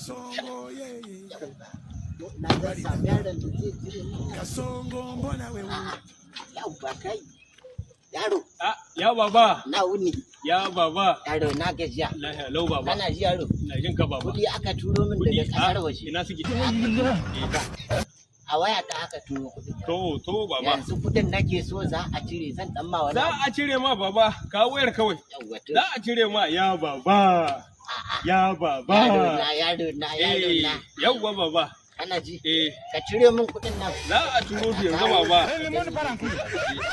Kasongo ye. Na ga sabiya da duke jire. Kasongo mbona wewe. Yau ba kai. Yaro. Ya baba. Na wuni. Ya baba. Yaro na gajiya. Lahiya lau baba. Kana ji yaro. Ina jin ka baba. Kudi aka turo min daga kasar waje. Ina suke? A waya ta aka turo kudin. To baba. Yanzu kudin nake so za a cire zan dan ma wani. Za a cire ma baba. Ka wayar kawai. Yawwa to. Za a cire ma ya baba. Ya baba. Yaro na. Yawwa baba. Kana ji? Eh. Ka cire min kudin nan. Za a turo su yanzu baba.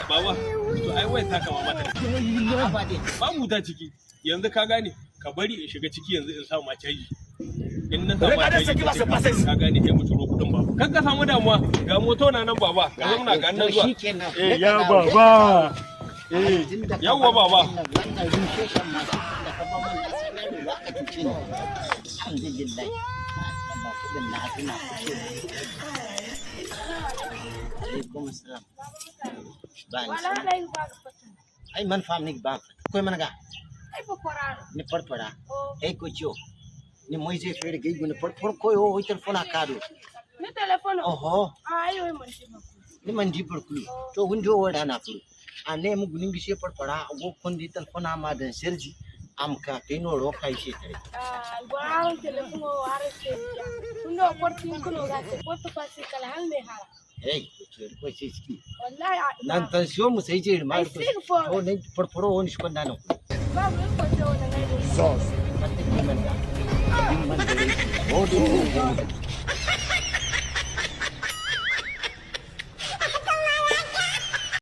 Baba. To ai wayar ta kama mata. Ba mu ta ciki. Yanzu ka gane. Ka bari in shiga ciki yanzu in sa ma caji. In na samu caji ka gane sai mu turo kudin baba. Kan ka samu damuwa ga moto na nan baba. Ka zauna ga nan zuwa. Ya baba. Yawwa baba. Wannan risheshen masu da ka ba mun nasa na ruwa aka cuce ni. Alhamdulillah. Ba kudin na hatuna. Alaikum salam. Ba ni. Ai man fam ni ba. Koi man ga. Ni parpara. Ei ko ciò. Ni moise fere ge gun par ko yo telephone akado. Ni telephone. Oho. Ayo man ti ba. Ni man di par kulu. To hundo wada na kulu. Ane mu gunin gishe parpara go kondi telephone ma dan serji am ka tino ro kai she tare. Gwa telephone ware se. Hundo porti kuno ga se porto pasi kala hal me hala. Ei ko ce ski. Wallahi Nan tension mu sai je ma ko ne parparo woni shi konda no. ba mu ko to na ngai. Sos. Pati man da. Man da.